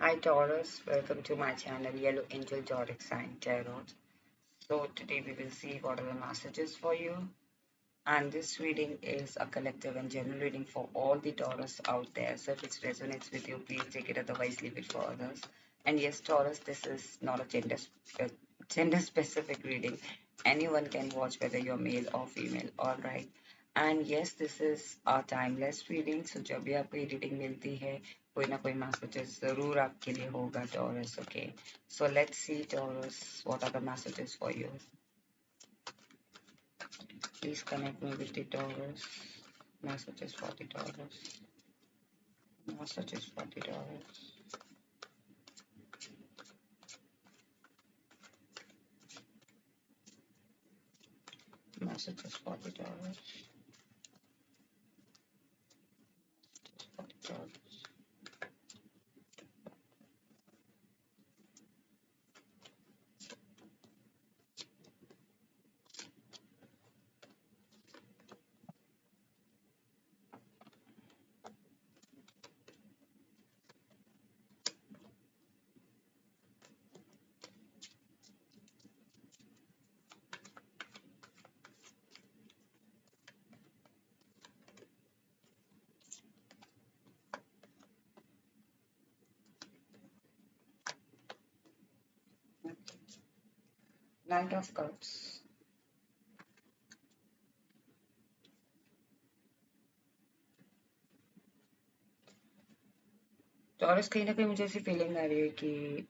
Hi Taurus, welcome to my channel Yellow Angel Zodiac Sign Tarot. So today we will see what are the messages for you, and this reading is a collective and general reading for all the Taurus out there. So if it resonates with you, please take it, otherwise leave it for others. And yes, Taurus, this is not a gender specific reading. Anyone can watch, whether you're male or female. All right. And yes, this is a timeless reading. So जब भी आपको ये reading मिलती है, कोई ना कोई messages जरूर आपके लिए होगा Taurus. Okay. So let's see Taurus, what are the messages for you? Please connect me with the Taurus. Messages for the Taurus. Messages for the Taurus. Messages for the Taurus. For the Taurus. Knight of Cups. Taurus कहीं ना कहीं मुझे ऐसी feeling आ रही है कि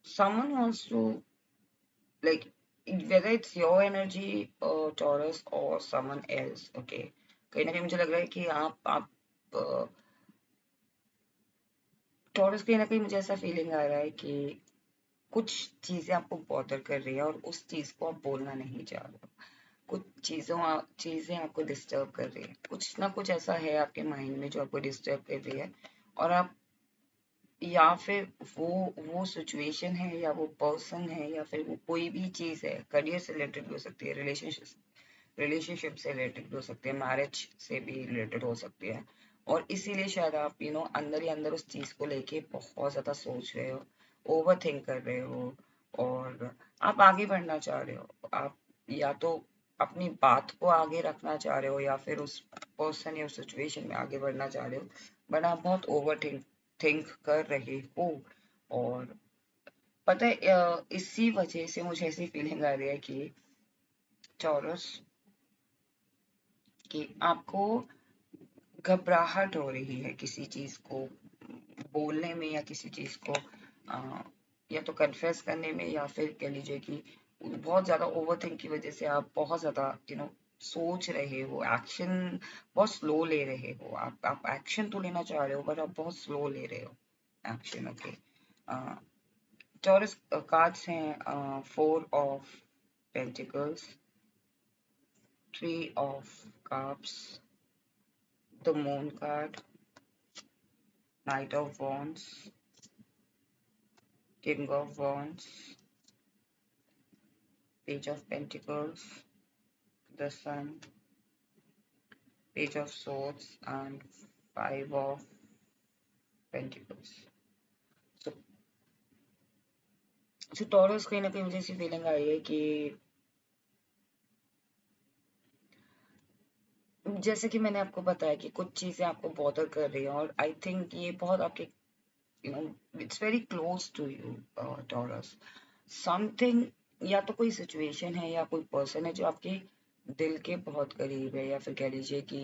someone wants to, like, whether it's your energy or Taurus or someone else. Okay, कहीं ना कहीं मुझे लग रहा है कि आप टॉरस, कहीं ना कहीं मुझे ऐसा फीलिंग आ रहा है कि कुछ चीजें आपको बॉदर कर रही है और उस चीज को आप बोलना नहीं चाह रहे हो। कुछ चीजें आपको डिस्टर्ब कर रही है, कुछ ना कुछ ऐसा है आपके माइंड में जो आपको डिस्टर्ब कर रही है। और आप, या फिर वो सिचुएशन है, या वो पर्सन है, या फिर वो कोई भी चीज है, करियर से रिलेटेड भी हो सकती है, रिलेशनशिप से रिलेटेड भी हो सकती है, मैरिज से भी रिलेटेड हो सकती है। और इसीलिए शायद आप अंदर ही अंदर उस चीज को लेके बहुत ज्यादा सोच रहे हो, ओवर थिंक कर रहे हो, और आप आगे बढ़ना चाह रहे हो। आप या तो अपनी बात को आगे रखना चाह रहे हो, या फिर उस पर्सन या उस सिचुएशन में आगे बढ़ना चाह रहे हो, बट आप बहुत ओवर थिंक कर रहे हो। और पता है, इसी वजह से मुझे ऐसी फीलिंग आ रही है कि चौरस, कि आपको घबराहट हो रही है किसी चीज को बोलने में, या किसी चीज को या तो कन्फेस करने में, या फिर कह लीजिए कि बहुत ज्यादा ओवरथिंक की वजह से आप बहुत ज्यादा सोच रहे हो, एक्शन बहुत स्लो ले रहे हो। आप एक्शन तो लेना चाह रहे हो, बट आप बहुत स्लो ले रहे हो एक्शन। ओके, टॉरस कार्ड्स हैं, 4 of Pentacles, 3 of Cups, the Moon card, Knight of Wands, King of Wands, Page of Pentacles, the Sun, Page of Swords, and 5 of Pentacles. So, taurus, कहीं ना कहीं मुझे ऐसी feeling आ रही है कि जैसे कि मैंने आपको बताया कि कुछ चीजें आपको बॉदर कर रही हैं, और आई थिंक ये बहुत आपके, it's very close to you Taurus. Something, या तो कोई सिचुएशन है या कोई पर्सन है जो आपके दिल के बहुत करीब है, या फिर कह लीजिए कि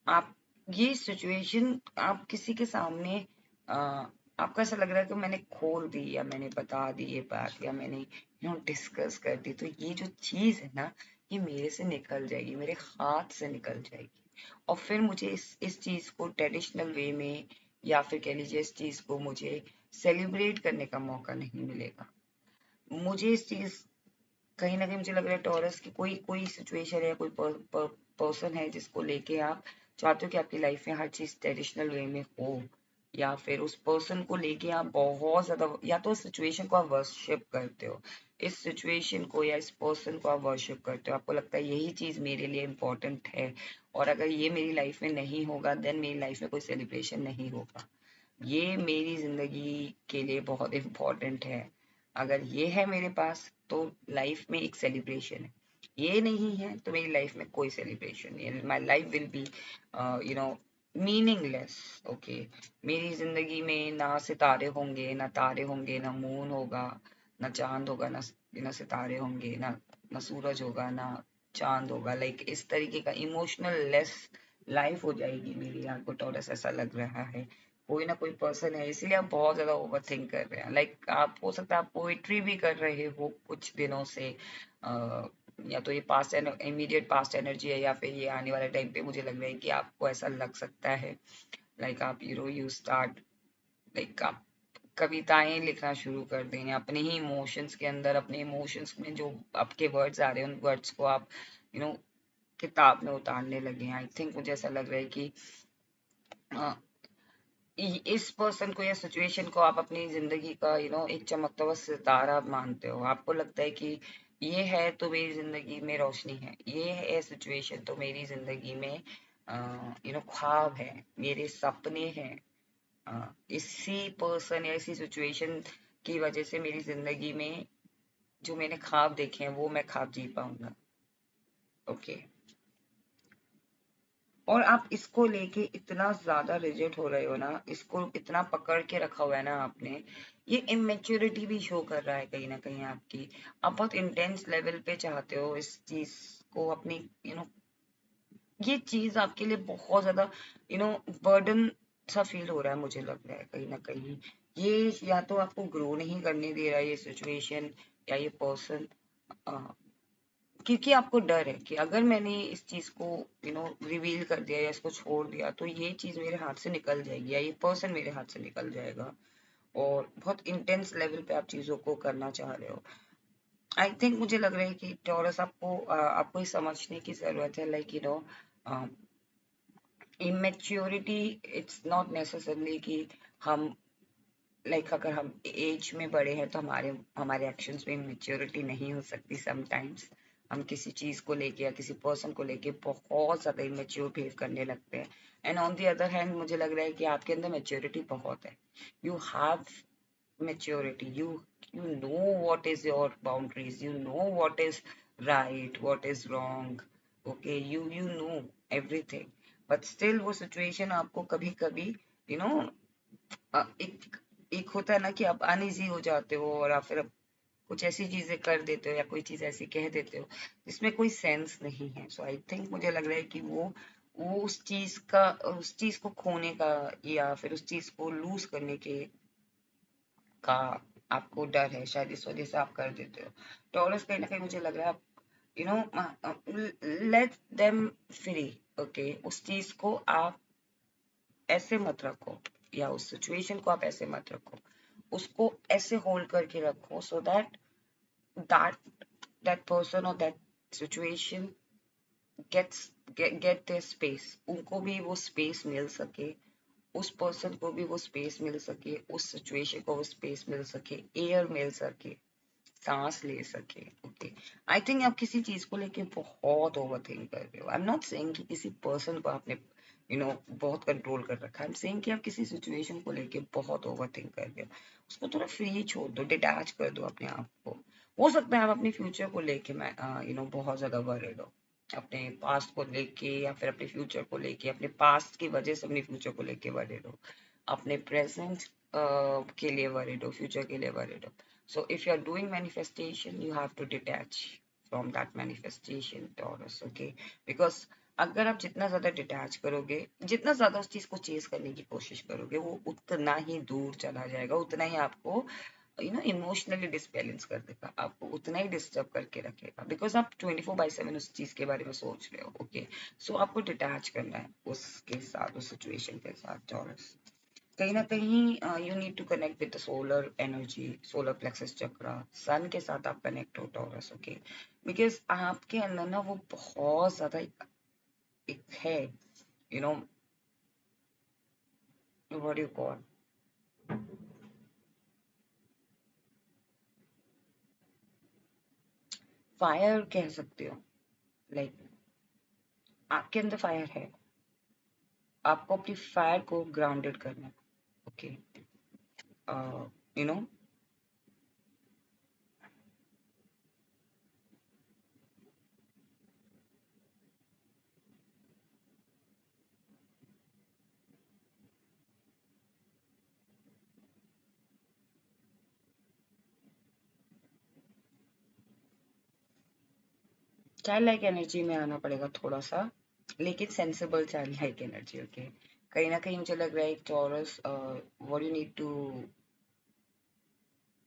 आप ये सिचुएशन आप किसी के सामने, आपको ऐसा लग रहा है कि मैंने खोल दी, या मैंने बता दी ये बात, या मैंने डिस्कस कर दी, तो ये जो चीज है ना, ये मेरे से निकल जाएगी, मेरे हाथ से निकल जाएगी। और फिर मुझे इस चीज को ट्रेडिशनल वे में, या फिर कह लीजिए इस चीज को मुझे सेलिब्रेट करने का मौका नहीं मिलेगा। मुझे इस चीज, कहीं ना कहीं मुझे लग रहा है टॉरस की कोई कोई सिचुएशन है, कोई पर्सन है जिसको लेके आप चाहते हो कि आपकी लाइफ में हर चीज ट्रेडिशनल वे में हो, या फिर उस पर्सन को लेके आप बहुत ज्यादा, या तो उस सिचुएशन को आप वर्शिप करते हो, इस सिचुएशन को या इस पर्सन को आप वर्शिप करते हो, आपको लगता है यही चीज मेरे लिए इम्पोर्टेंट है, और अगर ये मेरी लाइफ में नहीं होगा देन मेरी लाइफ में कोई सेलिब्रेशन नहीं होगा, ये मेरी जिंदगी के लिए बहुत इम्पोर्टेंट है, अगर ये है मेरे पास तो लाइफ में एक सेलिब्रेशन है, ये नहीं है तो मेरी लाइफ में कोई सेलिब्रेशन नहीं है, my life will be you know meaningless. Okay, मेरी जिंदगी में ना सितारे होंगे, ना तारे होंगे, ना मून होगा, ना चांद होगा, ना सितारे होंगे, ना सूरज होगा, ना चांद होगा, लाइक इस तरीके का इमोशनल लेस लाइफ हो जाएगी मेरी। आपको टॉरस ऐसा लग रहा है, कोई ना कोई पर्सन है इसीलिए आप बहुत ज्यादा ओवर थिंक कर रहे हैं, लाइक आप हो सकता है आप पोइट्री भी कर रहे हो कुछ दिनों से, या तो ये पास्ट इमीडिएट पास्ट एनर्जी है, या फिर ये आने वाले टाइम पे मुझे लग रहा है कि आपको ऐसा लग सकता है, लाइक आप यू स्टार्ट, लाइक आप कविताएं लिखना शुरू कर देंगे अपने ही इमोशंस के अंदर, अपने इमोशंस में जो आपके वर्ड्स आ रहे हैं उन वर्ड्स को आप यू नो किताब में उतारने लगे हैं। आई थिंक मुझे ऐसा लग रहा है कि इस पर्सन को या सिचुएशन को आप अपनी जिंदगी का एक चमकता हुआ सितारा मानते हो, आपको लगता है कि ये है तो मेरी जिंदगी में रोशनी है, ये है सिचुएशन तो मेरी जिंदगी में ख्वाब है, मेरे सपने हैं, इसी पर्सन या इसी सिचुएशन की वजह से मेरी जिंदगी में जो मैंने ख्वाब देखे हैं वो मैं ख्वाब जी पाऊंगा। ओके, और आप इसको लेके इतना ज्यादा रिजिड हो रहे हो ना, इसको इतना पकड़ के रखा हुआ है ना आपने, ये इमेच्योरिटी भी शो कर रहा है कहीं ना कहीं आपकी। आप बहुत इंटेंस लेवल पे चाहते हो इस चीज को अपनी, ये चीज आपके लिए बहुत ज्यादा बर्डन सा फील हो रहा है, मुझे लग रहा है कहीं ना कहीं ये या तो आपको ग्रो नहीं करने दे रहा है ये सिचुएशन या ये पर्सन, क्योंकि आपको डर है कि अगर मैंने इस चीज को रिवील कर दिया या इसको छोड़ दिया तो ये चीज मेरे हाथ से निकल जाएगी या ये पर्सन मेरे हाथ से निकल जाएगा, और बहुत इंटेंस लेवल पे आप चीजों को करना चाह रहे हो। आई थिंक मुझे लग रहा है कि टॉरस आपको ये समझने की जरूरत है, like immaturity it's not necessarily कि हम, लाइक अगर हम एज में बड़े हैं तो हमारे हमारे एक्शंस में मेच्योरिटी नहीं हो सकती, समटाइम्स हम किसी चीज को लेके या किसी पर्सन को लेके बहुत ज्यादा इमेच्योर बिहेव करने लगते हैं, and on the other hand मुझे लग रहा है कि आपके अंदर मेच्योरिटी बहुत है, you have maturity, you know what is your boundaries, you know what is right, what is wrong, okay, you know everything, but still वो situation आपको कभी कभी you know एक एक होता है ना कि आप अनईजी हो जाते हो और आप फिर कुछ ऐसी चीजें कर देते हो या कोई चीज ऐसी कह देते हो जिसमें कोई सेंस नहीं है। सो आई थिंक मुझे लग रहा है कि वो उस चीज को खोने का या फिर उस चीज को लूज करने के का आपको डर है, शायद इस वजह से आप कर देते हो। टॉरस कहीं ना कहीं मुझे लग रहा है आप लेट देम फ्री। ओके, उस चीज को आप ऐसे मत रखो या उस सिचुएशन को आप ऐसे मत रखो, उसको ऐसे होल्ड करके रखो so that that that person और that situation get their space, उनको भी वो स्पेस मिल सके, उस पर्सन को भी वो स्पेस मिल सके, उस सिचुएशन को वो स्पेस मिल सके, एयर मिल सके, सांस ले सके। ओके, आई थिंक आप किसी चीज को लेके बहुत ओवर थिंक कर रहे हो। आई एम नॉट सेइंग कि किसी पर्सन को आपने बहुत कंट्रोल कर रखा है, आई एम सेइंग कि आप किसी सिचुएशन को लेके बहुत ओवर थिंक कर रहे हो, उसको थोड़ा फ्री छोड़ दो, डिटैच कर दो अपने आप को। हो सकता है आप अपने फ्यूचर को लेके मैं बहुत ज्यादा वरीड हो, अपने पास्ट को लेके या फिर अपने फ्यूचर को लेके, अपने पास्ट की वजह से अपने फ्यूचर को लेके वरीड हो, अपने प्रेजेंट के लिए वरीड हो, फ्यूचर के लिए वरीड हो। So if you're doing manifestation, you have to detach from that manifestation, Taurus, okay? Because अगर आप जितना ज्यादा डिटैच करोगे, जितना ज्यादा उस चीज को चेस करने की कोशिश करोगे, वो उतना ही दूर चला जाएगा, उतना ही आपको इमोशनली डिसबैलेंस कर देगा, आपको उतना ही डिस्टर्ब करके रखेगा, बिकॉज आप 24/7 उस चीज के बारे में सोच रहे हो। ओके, सो आपको डिटैच करना है उसके साथ, उस सिचुएशन के साथ, टॉरस। कहीं ना कहीं you need to connect with the solar energy, solar plexus chakra, sun के साथ आप कनेक्ट हो, टॉरस। ओके, बिकॉज आपके अंदर ना वो बहुत ज्यादा एक है, you know what you call, fire कह सकते हो, लाइक आपके अंदर फायर है, आपको अपनी फायर को ग्राउंडेड करना है। Okay, you know, child like energy में आना पड़ेगा थोड़ा सा, लेकिन sensible child like energy. Okay, कहीं ना कहीं मुझे लग रहा है एक Taurus, what you need to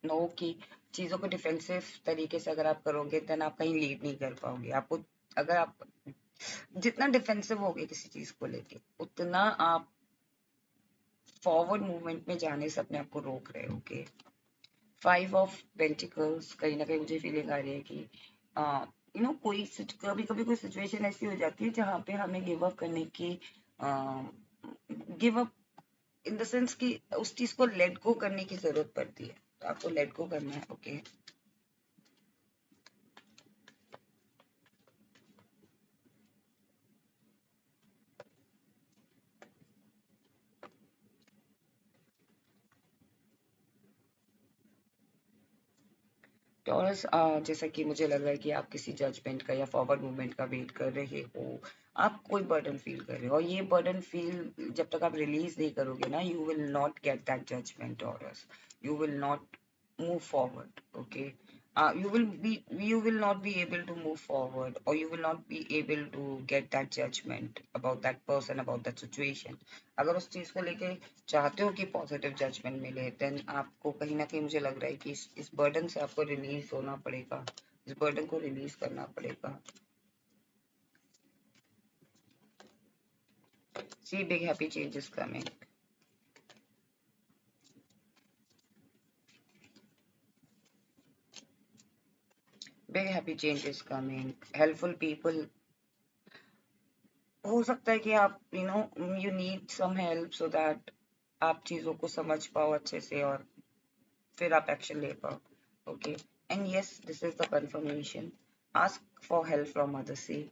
know कि चीज़ों को डिफेंसिव तरीके से अगर आप करोगे देन आप कहीं लीड नहीं कर पाओगे। आपको, अगर आप जितना डिफेंसिव होगे किसी चीज़ को लेके, उतना आप फॉरवर्ड मूवमेंट में जाने से अपने आप को रोक रहे हो। ओके, फाइव ऑफ पेंटिकल्स, कहीं ना कहीं मुझे फीलिंग आ रही है कि यू नो कोई कभी कभी कोई सिचुएशन ऐसी हो जाती है जहाँ पे हमें गिव अप करने की, give up in the sense कि उस चीज को लेट गो करने की जरूरत पड़ती है, तो आपको लेट गो करना है। ओके, टॉरस, जैसा कि मुझे लग रहा है कि आप किसी जजमेंट का या फॉरवर्ड मूवमेंट का वेट कर रहे हो, आप कोई बर्डन फील कर रहे हो, और ये बर्डन फील जब तक आप रिलीज नहीं करोगे ना, you will not get that judgement Taurus, you will not move forward. Okay, you will not be able to move forward, or you will not be able to get that judgment about that person, about that situation. अगर उस चीज को लेके चाहते हो कि positive judgement मिले, then आपको कहीं ना कहीं मुझे लग रहा है कि इस बर्डन से आपको रिलीज होना पड़ेगा, इस बर्डन को रिलीज करना पड़ेगा। See big happy changes coming. Big happy changes coming. Helpful people, हो सकता है कि आप you need some help so that आप चीज़ों को समझ पाओ अच्छे से, और फिर आप एक्शन ले पाओ। Okay, and yes, this is the confirmation. Ask for help from others. See,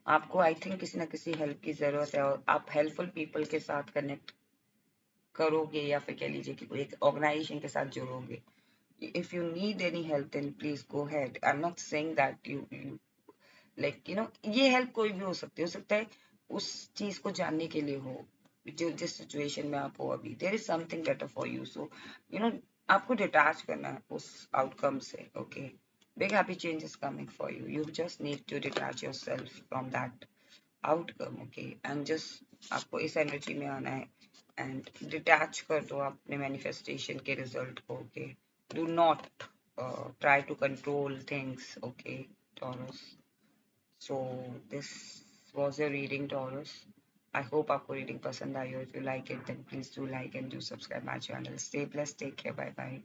आपको आई थिंक किसी ना किसी हेल्प की ज़रूरत है, और आप हेल्पफुल पीपल के साथ कनेक्ट करोगे, या फिर कह लीजिए कि कोई एक ऑर्गेनाइजेशन के साथ जुड़ोगे। If you need any help then please go ahead. I am not saying that you like ये हेल्प कोई भी हो सकता है उस चीज को जानने के लिए हो, जो जिस सिचुएशन में आप हो अभी, there is something better for you, so you know आपको डिटैच करना है उस आउटकम से। Okay, big happy change is coming for you, you just need to detach yourself from that outcome. Okay, and just आपको इस energy में आना है, एंड डिटैच कर दो अपने मैनिफेस्टेशन के रिजल्ट को। Okay, do not try to control things. Okay, Taurus, so this was your reading, Taurus. I hope आपको reading पसंद आई हो. If you like it, then please do like and do subscribe my channel. Stay blessed. Take care. Bye bye.